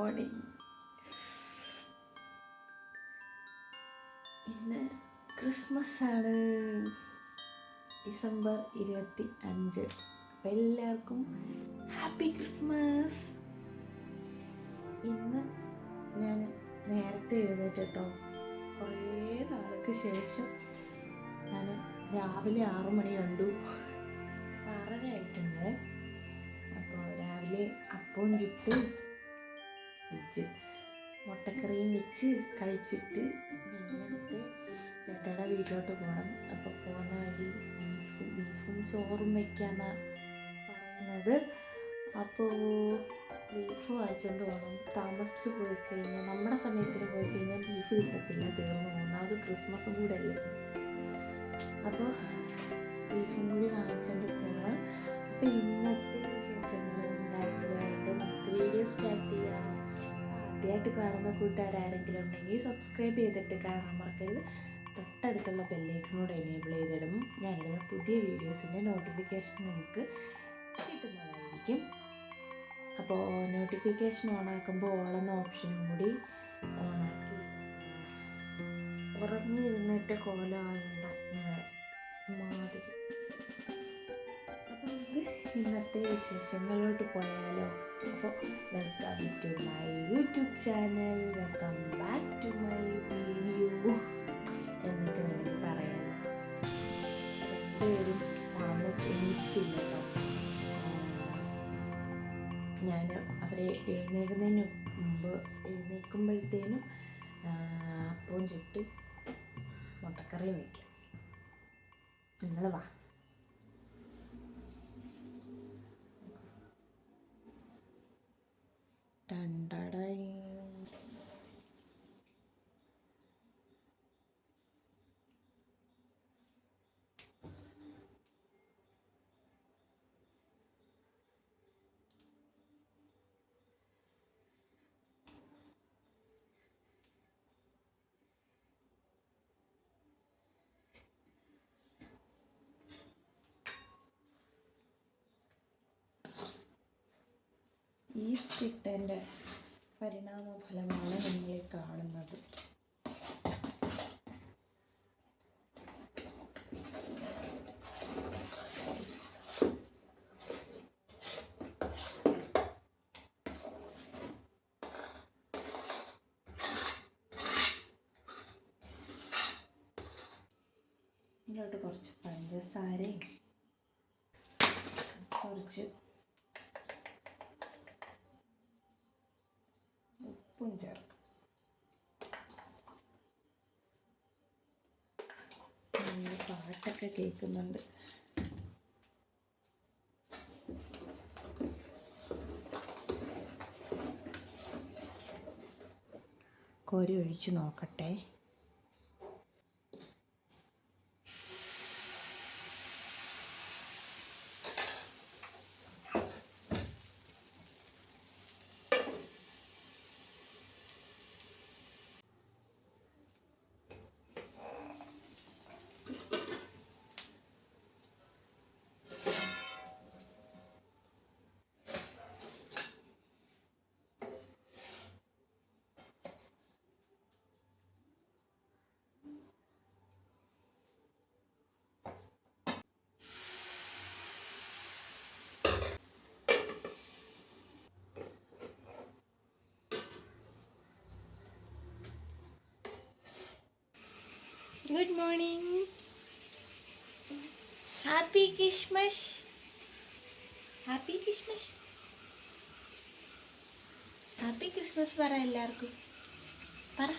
Morning. ഇന്ന് Christmas ആണ്, December 25. അപ്പം എല്ലാവർക്കും ഹാപ്പി ക്രിസ്മസ്. ഇന്ന് ഞാൻ നേരത്തെ എഴുന്നേറ്റോ, കുറേ നാൾക്ക് ശേഷം ഞാൻ രാവിലെ 6 മണി കണ്ടു. 6:30 ആയിട്ടുണ്ട്. അപ്പോൾ രാവിലെ അപ്പവും ചുട്ട് വെച്ച് മുട്ടക്കറിയും വെച്ച് കഴിച്ചിട്ട് നേരത്തെ ചേട്ടയുടെ വീട്ടിലോട്ട് പോകണം. അപ്പോൾ പോകുന്ന വഴി ബീഫും ചോറും വയ്ക്കാമെന്നാണ് പറയുന്നത്. അപ്പോൾ ബീഫ് വാങ്ങിച്ചുകൊണ്ട് പോകണം. താമസിച്ച് പോയി കഴിഞ്ഞാൽ, നമ്മുടെ സമയത്തിന് പോയി കഴിഞ്ഞാൽ ബീഫ് കിട്ടത്തില്ല, തീർന്നു പോകും. അത് ക്രിസ്മസും കൂടെ അല്ലേ. അപ്പോൾ ബീഫും കൂടി വാങ്ങിച്ചുകൊണ്ട് പോകണം. അപ്പോൾ ഇന്നത്തെ വിശേഷങ്ങൾ ഉണ്ടായിട്ട് നമുക്ക് വീഡിയോ സ്റ്റാർട്ട് ചെയ്യാം. ആദ്യമായിട്ട് കാണുന്ന കൂട്ടുകാരെങ്കിലും ഉണ്ടെങ്കിൽ സബ്സ്ക്രൈബ് ചെയ്തിട്ട് കാണാൻ മറക്കരുത്. തൊട്ടടുത്തുള്ള ബെല്ലൈക്കനോട് എനേബിൾ ചെയ്തിടും ഞാനിടുന്ന പുതിയ വീഡിയോസിൻ്റെ നോട്ടിഫിക്കേഷൻ നിങ്ങൾക്ക് കിട്ടുന്നതായിരിക്കും. അപ്പോൾ നോട്ടിഫിക്കേഷൻ ഓണാക്കുമ്പോൾ ഓളെന്ന ഓപ്ഷനും കൂടി ഓണാക്കി. ഉറങ്ങിയിരുന്നിട്ട കോലമാകേണ്ട മാതിരി. അപ്പോൾ നമുക്ക് ഇന്നത്തെ വിശേഷങ്ങളിലോട്ട് പോയാലോ. അപ്പോൾ welcome to my YouTube channel, welcome back to my video എന്നൊക്കെ വേണമെങ്കിൽ പറയാം. രണ്ടുപേരും വന്ന് എണീറ്റില്ല കേട്ടോ. ഞാൻ അവരെ എഴുന്നേൽക്കുന്നതിന് മുമ്പ് എഴുന്നേൽക്കുമ്പോഴത്തേനും അപ്പവും ചുട്ട് മുട്ടക്കറിയും വയ്ക്കാം. നിങ്ങൾ വാ. ഈസ്റ്റ് ഇട്ടതിൻ്റെ പരിണാമ ഫലമാണ് നിങ്ങളീ കാണുന്നത്. ഇതിലോട്ട് കുറച്ച് പഞ്ചസാരയും കുറച്ച് ഉപ്പും ചേർക്കും. പാട്ടൊക്കെ കേൾക്കുന്നുണ്ട്. കോരി ഒഴിച്ച് നോക്കട്ടെ. Good morning. Happy Christmas. Happy Christmas. Happy Christmas പറ എല്ലാവർക്കും. പറ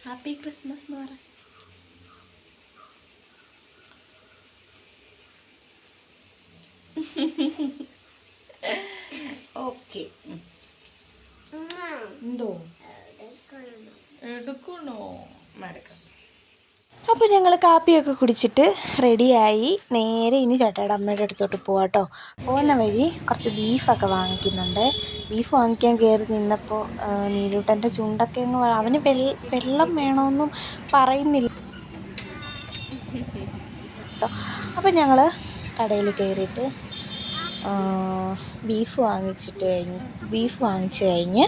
ഹാപ്പി ക്രിസ്മസ് എന്ന് പറ. ഓക്കെ. എന്തോ എടുക്കണോ? അപ്പോൾ ഞങ്ങൾ കാപ്പിയൊക്കെ കുടിച്ചിട്ട് റെഡിയായി. നേരെ ഇനി ചേട്ടായുടെ അമ്മയുടെ അടുത്തോട്ട് പോവാട്ടോ. പോകുന്ന വഴി കുറച്ച് ബീഫൊക്കെ വാങ്ങിക്കുന്നുണ്ട്. ബീഫ് വാങ്ങിക്കാൻ കയറി നിന്നപ്പോൾ നീലൂട്ടൻ്റെ ചുണ്ടൊക്കെ അങ്ങ് അവന് വെള്ളം വേണമെന്നും പറയുന്നില്ല കേട്ടോ. അപ്പോൾ ഞങ്ങൾ കടയിൽ കയറിയിട്ട് ബീഫ് വാങ്ങിച്ച് കഴിഞ്ഞ്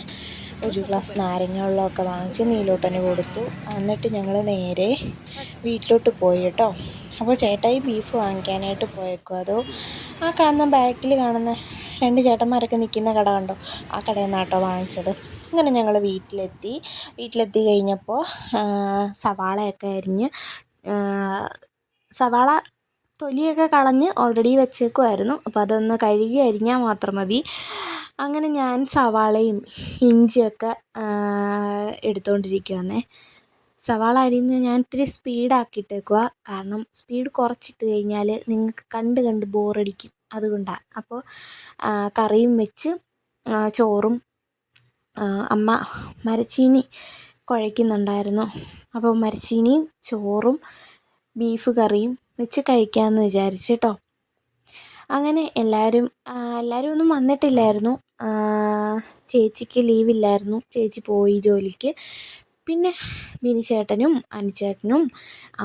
ഒരു ഗ്ലാസ് നാരങ്ങ വെള്ളമൊക്കെ വാങ്ങിച്ച് നീലൂട്ടന് കൊടുത്തു. എന്നിട്ട് ഞങ്ങൾ നേരെ വീട്ടിലോട്ട് പോയി കേട്ടോ. അപ്പോൾ ചേട്ടായി ബീഫ് വാങ്ങിക്കാനായിട്ട് പോയേക്കും. അതോ ആ കാണുന്ന ബാക്കിൽ കാണുന്ന 2 ചേട്ടന്മാരൊക്കെ നിൽക്കുന്ന കട കണ്ടോ, ആ കടയിൽ നിന്നാണ് കേട്ടോ വാങ്ങിച്ചത്. അങ്ങനെ ഞങ്ങൾ വീട്ടിലെത്തി കഴിഞ്ഞപ്പോൾ സവാളയൊക്കെ അരിഞ്ഞ്, സവാള തൊലിയൊക്കെ കളഞ്ഞ് ഓൾറെഡി വെച്ചേക്കുമായിരുന്നു. അപ്പോൾ അതൊന്ന് കഴുകി അരിഞ്ഞാൽ മാത്രം മതി. അങ്ങനെ ഞാൻ സവാളയും ഇഞ്ചിയൊക്കെ എടുത്തുകൊണ്ടിരിക്കുകയാണേ. സവാള അരിഞ്ഞ് ഞാൻ ഇത്തിരി സ്പീഡാക്കിയിട്ടേക്കുക. കാരണം സ്പീഡ് കുറച്ചിട്ട് കഴിഞ്ഞാൽ നിങ്ങൾക്ക് കണ്ട് ബോറടിക്കും, അതുകൊണ്ടാണ്. അപ്പോൾ കറിയും വെച്ച് ചോറും അമ്മ മരച്ചീനി കുഴയ്ക്കുന്നുണ്ടായിരുന്നു. അപ്പോൾ മരച്ചീനിയും ചോറും ബീഫ് കറിയും വെച്ച് കഴിക്കാമെന്ന് വിചാരിച്ചു കേട്ടോ. അങ്ങനെ എല്ലാവരും ഒന്നും വന്നിട്ടില്ലായിരുന്നു. ചേച്ചിക്ക് ലീവില്ലായിരുന്നു, ചേച്ചി പോയി ജോലിക്ക്. പിന്നെ ബിനിച്ചേട്ടനും അനിച്ചേട്ടനും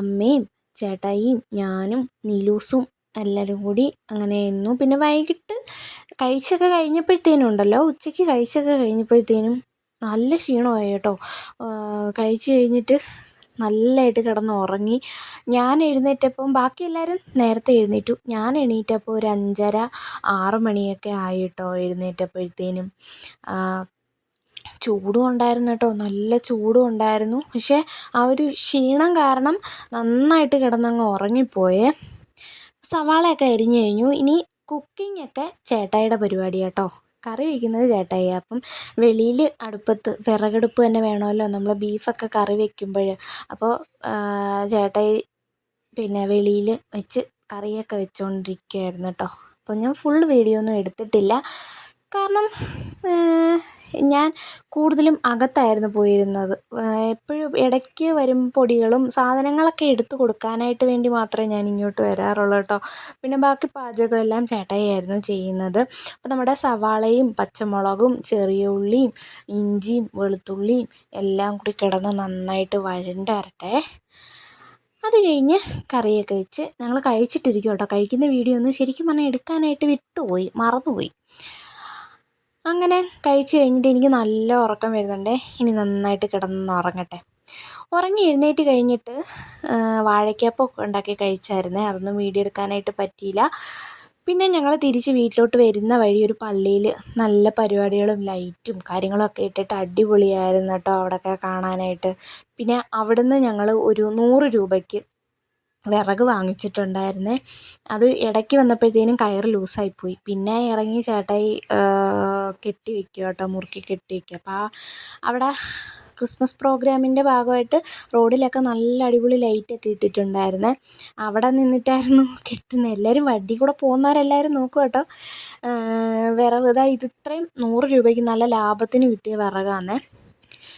അമ്മയും ചേട്ടായിയും ഞാനും നീലൂസും എല്ലാവരും കൂടി അങ്ങനെ ഇരുന്നു. പിന്നെ വൈകിട്ട് കഴിച്ചൊക്കെ കഴിഞ്ഞപ്പോഴത്തേനും ഉണ്ടല്ലോ, ഉച്ചയ്ക്ക് കഴിച്ചൊക്കെ കഴിഞ്ഞപ്പോഴത്തേനും നല്ല ക്ഷീണമായി കേട്ടോ. കഴിച്ച് കഴിഞ്ഞിട്ട് നല്ലതായിട്ട് കിടന്ന് ഉറങ്ങി. ഞാൻ എഴുന്നേറ്റപ്പം ബാക്കി എല്ലാവരും നേരത്തെ എഴുന്നേറ്റു. ഞാൻ എണീറ്റപ്പോൾ ഒരു 5:30-6 മണിയൊക്കെ ആയി കേട്ടോ എഴുന്നേറ്റപ്പോഴത്തേനും. ചൂടും ഉണ്ടായിരുന്നു കേട്ടോ, നല്ല ചൂടും ഉണ്ടായിരുന്നു. പക്ഷേ ആ ഒരു ക്ഷീണം കാരണം നന്നായിട്ട് കിടന്നങ്ങ് ഉറങ്ങിപ്പോയേ. സവാളയൊക്കെ അരിഞ്ഞു കഴിഞ്ഞു. ഇനി കുക്കിങ്ങൊക്കെ ചേട്ടായിയുടെ പരിപാടി കേട്ടോ. കറി വയ്ക്കുന്നത് ചേട്ടായി. അപ്പം വെളിയിൽ അടുപ്പത്ത് വിറകടുപ്പ് തന്നെ വേണമല്ലോ നമ്മൾ ബീഫൊക്കെ കറി വയ്ക്കുമ്പോൾ. അപ്പോൾ ചേട്ടായി പിന്നെ വെളിയിൽ വെച്ച് കറിയൊക്കെ വെച്ചുകൊണ്ടിരിക്കുകയായിരുന്നു കേട്ടോ. അപ്പോൾ ഞാൻ ഫുൾ വീഡിയോ ഒന്നും എടുത്തിട്ടില്ല. കാരണം ഞാൻ കൂടുതലും അകത്തായിരുന്നു പോയിരുന്നത്. എപ്പോഴും ഇടയ്ക്ക് വരും പൊടികളും സാധനങ്ങളൊക്കെ എടുത്തു കൊടുക്കാനായിട്ട് വേണ്ടി മാത്രമേ ഞാൻ ഇങ്ങോട്ട് വരാറുള്ളൂ കേട്ടോ. പിന്നെ ബാക്കി പാചകമെല്ലാം ചേട്ടായി ആയിരുന്നു ചെയ്യുന്നത്. അപ്പോൾ നമ്മുടെ സവാളയും പച്ചമുളകും ചെറിയ ഉള്ളിയും ഇഞ്ചിയും വെളുത്തുള്ളിയും എല്ലാം കൂടി കിടന്ന് നന്നായിട്ട് വഴണ്ട് വരട്ടെ. അത് കഴിഞ്ഞ് കറിയൊക്കെ വെച്ച് ഞങ്ങൾ കഴിച്ചിട്ടിരിക്കും കേട്ടോ. കഴിക്കുന്ന വീഡിയോ ഒന്നും ശരിക്കും പറഞ്ഞാൽ എടുക്കാനായിട്ട് വിട്ടുപോയി, മറന്നുപോയി. അങ്ങനെ കഴിച്ച് കഴിഞ്ഞിട്ട് എനിക്ക് നല്ല ഉറക്കം വരുന്നുണ്ട്. ഇനി നന്നായിട്ട് കിടന്ന് ഉറങ്ങട്ടെ. ഉറങ്ങി എഴുന്നേറ്റ് കഴിഞ്ഞിട്ട് വാഴയ്ക്കാപ്പമൊക്കെ ഉണ്ടാക്കി കഴിച്ചായിരുന്നേ. അതൊന്നും വീഡിയോ എടുക്കാനായിട്ട് പറ്റിയില്ല. പിന്നെ ഞങ്ങൾ തിരിച്ച് വീട്ടിലോട്ട് വരുന്ന വഴി ഒരു പള്ളിയിൽ നല്ല പരിപാടികളും ലൈറ്റും കാര്യങ്ങളൊക്കെ ഇട്ടിട്ട് അടിപൊളിയായിരുന്നു കേട്ടോ അവിടെയൊക്കെ കാണാനായിട്ട്. പിന്നെ അവിടുന്ന് ഞങ്ങൾ ഒരു 100 രൂപയ്ക്ക് വിറക് വാങ്ങിച്ചിട്ടുണ്ടായിരുന്നേ. അത് ഇടയ്ക്ക് വന്നപ്പോഴത്തേനും കയറ് ലൂസായിപ്പോയി. പിന്നെ ഇറങ്ങി ചേട്ടായി കെട്ടി വയ്ക്കുക കേട്ടോ, മുറുക്കി കെട്ടി വയ്ക്കുക. അപ്പോൾ അവിടെ ക്രിസ്മസ് പ്രോഗ്രാമിൻ്റെ ഭാഗമായിട്ട് റോഡിലൊക്കെ നല്ല അടിപൊളി ലൈറ്റൊക്കെ ഇട്ടിട്ടുണ്ടായിരുന്നേ. അവിടെ നിന്നിട്ടായിരുന്നു കെട്ടുന്നത്. എല്ലാവരും വണ്ടി കൂടെ പോകുന്നവരെല്ലാവരും നോക്കും കേട്ടോ. വിറക് ഇത് ഇത്രയും 100 രൂപയ്ക്ക് നല്ല ലാഭത്തിന് കിട്ടിയ വിറകാണേ.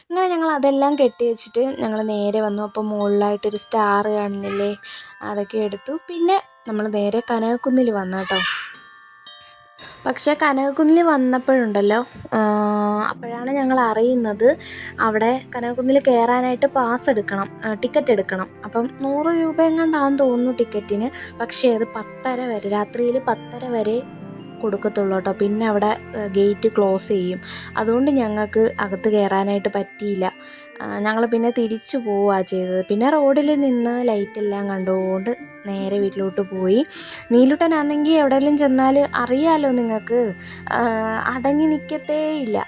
അങ്ങനെ ഞങ്ങൾ അതെല്ലാം കെട്ടി വെച്ചിട്ട് ഞങ്ങൾ നേരെ വന്നു. അപ്പോൾ മുകളിലായിട്ടൊരു സ്റ്റാർ കാണുന്നില്ലേ, അതൊക്കെ എടുത്തു. പിന്നെ നമ്മൾ നേരെ കനകക്കുന്നിൽ വന്നു കേട്ടോ. പക്ഷേ കനകക്കുന്നിൽ വന്നപ്പോഴുണ്ടല്ലോ, അപ്പോഴാണ് ഞങ്ങൾ അറിയുന്നത് അവിടെ കനകക്കുന്നിൽ കയറാനായിട്ട് പാസ് എടുക്കണം, ടിക്കറ്റ് എടുക്കണം. അപ്പം 100 രൂപ എങ്ങാണ്ടാണെന്ന് തോന്നുന്നു ടിക്കറ്റിന്. പക്ഷേ അത് 10:30 വരെ, രാത്രിയിൽ 10:30 വരെ കൊടുക്കത്തുള്ളൂ കേട്ടോ. പിന്നെ അവിടെ ഗേറ്റ് ക്ലോസ് ചെയ്യും. അതുകൊണ്ട് ഞങ്ങൾക്ക് അകത്ത് കയറാനായിട്ട് പറ്റിയില്ല. ഞങ്ങൾ പിന്നെ തിരിച്ചു പോവുകയാണ് ചെയ്തത്. പിന്നെ റോഡിൽ നിന്ന് ലൈറ്റെല്ലാം കണ്ടുകൊണ്ട് നേരെ വീട്ടിലോട്ട് പോയി. നീലുട്ടനാണെങ്കിൽ എവിടെയെങ്കിലും ചെന്നാൽ അറിയാമല്ലോ നിങ്ങൾക്ക്, അടങ്ങി നിൽക്കത്തേ ഇല്ല.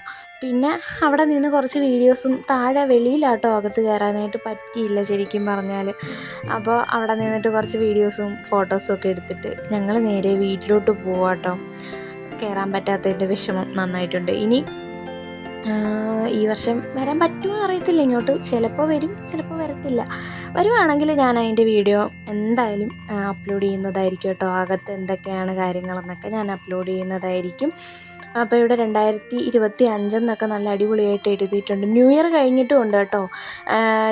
പിന്നെ അവിടെ നിന്ന് കുറച്ച് വീഡിയോസും, താഴെ വെളിയിലാട്ടോ അകത്ത് കയറാനായിട്ട് പറ്റിയില്ല ശരിക്കും പറഞ്ഞാൽ. അപ്പോൾ അവിടെ നിന്നിട്ട് കുറച്ച് വീഡിയോസും ഫോട്ടോസും ഒക്കെ എടുത്തിട്ട് ഞങ്ങൾ നേരെ വീട്ടിലോട്ട് പോവാട്ടോ. കയറാൻ പറ്റാത്തതിൻ്റെ വിഷമം നന്നായിട്ടുണ്ട്. ഇനി ഈ വർഷം വരാൻ പറ്റുമോ അറിയത്തില്ല ഇങ്ങോട്ട്. ചിലപ്പോൾ വരും, ചിലപ്പോൾ വരത്തില്ല. വരുവാണെങ്കിൽ ഞാൻ അതിൻ്റെ വീഡിയോ എന്തായാലും അപ്ലോഡ് ചെയ്യുന്നതായിരിക്കും കേട്ടോ. അകത്ത് എന്തൊക്കെയാണ് കാര്യങ്ങളെന്നൊക്കെ ഞാൻ അപ്ലോഡ് ചെയ്യുന്നതായിരിക്കും. അപ്പോൾ ഇവിടെ 2025 എന്നൊക്കെ നല്ല അടിപൊളിയായിട്ട് എഴുതിയിട്ടുണ്ട്. ന്യൂ ഇയർ കഴിഞ്ഞിട്ടും ഉണ്ട് കേട്ടോ.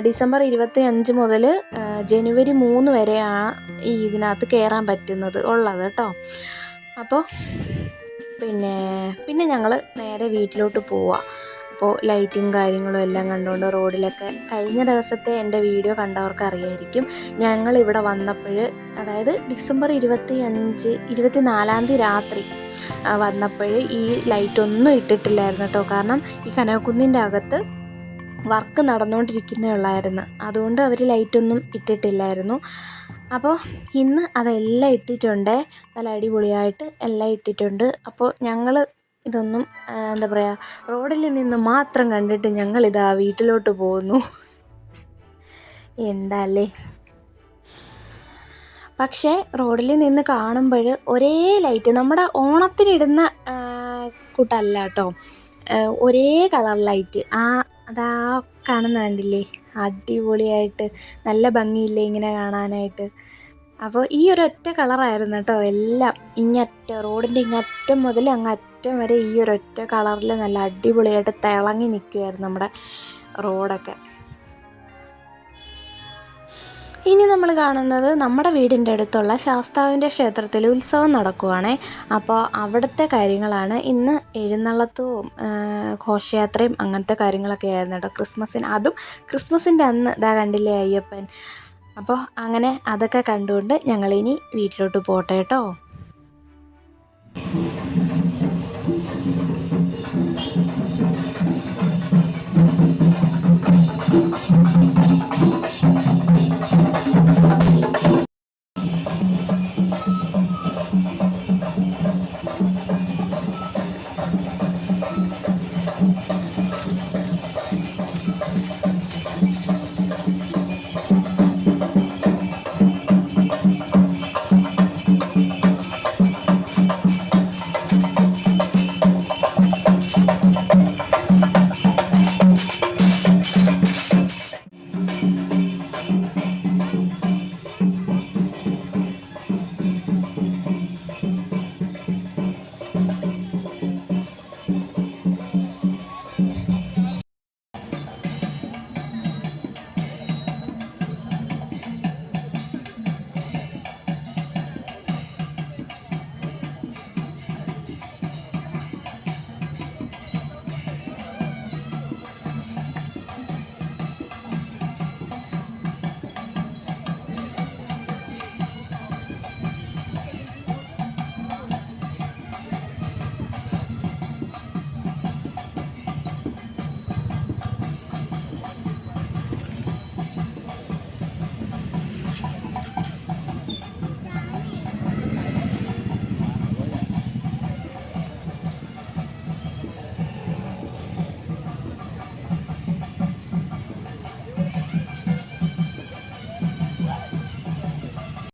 ഡിസംബർ 25 മുതൽ ജനുവരി 3 വരെയാണ് ഇതിനകത്ത് കയറാൻ പറ്റുന്നത് ഉള്ളത് കേട്ടോ. അപ്പോൾ പിന്നെ ഞങ്ങൾ നേരെ വീട്ടിലോട്ട് പോവാം. അപ്പോൾ ലൈറ്റും കാര്യങ്ങളും എല്ലാം കണ്ടുകൊണ്ട് റോഡിലൊക്കെ കഴിഞ്ഞ ദിവസത്തെ എൻ്റെ വീഡിയോ കണ്ടവർക്ക് അറിയായിരിക്കും. ഞങ്ങളിവിടെ വന്നപ്പോൾ, അതായത് ഡിസംബർ 24 രാത്രി വന്നപ്പോൾ ഈ ലൈറ്റൊന്നും ഇട്ടിട്ടില്ലായിരുന്നു കേട്ടോ. കാരണം ഈ കനകക്കുന്നിൻ്റെ അകത്ത് വർക്ക് നടന്നുകൊണ്ടിരിക്കുന്നേ ഉള്ളായിരുന്നു, അതുകൊണ്ട് അവർ ലൈറ്റൊന്നും ഇട്ടിട്ടില്ലായിരുന്നു. അപ്പോൾ ഇന്ന് അതെല്ലാം ഇട്ടിട്ടുണ്ട്, നല്ല അടിപൊളിയായിട്ട് എല്ലാം ഇട്ടിട്ടുണ്ട്. അപ്പോൾ ഞങ്ങൾ ഇതൊന്നും എന്താ പറയുക, റോഡിൽ നിന്ന് മാത്രം കണ്ടിട്ട് ഞങ്ങളിതാ വീട്ടിലോട്ട് പോകുന്നു. എന്താല്ലേ, പക്ഷേ റോഡിൽ നിന്ന് കാണുമ്പോൾ ഒരേ ലൈറ്റ് നമ്മുടെ ഓണത്തിനിടുന്ന കൂട്ടല്ല കേട്ടോ, ഒരേ കളർ ലൈറ്റ്. അതാ കാണുന്ന കണ്ടില്ലേ, അടിപൊളിയായിട്ട് നല്ല ഭംഗിയില്ലേ ഇങ്ങനെ കാണാനായിട്ട്. അപ്പോൾ ഈ ഒരൊറ്റ കളറായിരുന്നു കേട്ടോ എല്ലാം, റോഡിൻ്റെ ഇങ്ങറ്റം മുതൽ അങ്ങറ്റം വരെ ഈ ഒരൊറ്റ കളറിൽ നല്ല അടിപൊളിയായിട്ട് തിളങ്ങി നിൽക്കുമായിരുന്നു നമ്മുടെ റോഡൊക്കെ. ഇനി നമ്മൾ കാണുന്നത് നമ്മുടെ വീടിൻ്റെ അടുത്തുള്ള ശാസ്താവിൻ്റെ ക്ഷേത്രത്തിൽ ഉത്സവം നടക്കുവാണേ. അപ്പോൾ അവിടുത്തെ കാര്യങ്ങളാണ്. ഇന്ന് എഴുന്നള്ളത്തും ഘോഷയാത്രയും അങ്ങനത്തെ കാര്യങ്ങളൊക്കെ ആയിരുന്നു കേട്ടോ. അതും ക്രിസ്മസിൻ്റെ അന്ന് ഇതാ കണ്ടില്ലേ അയ്യപ്പൻ. അപ്പോൾ അങ്ങനെ അതൊക്കെ കണ്ടുകൊണ്ട് ഞങ്ങളിനി വീട്ടിലോട്ട് പോട്ടെ കേട്ടോ.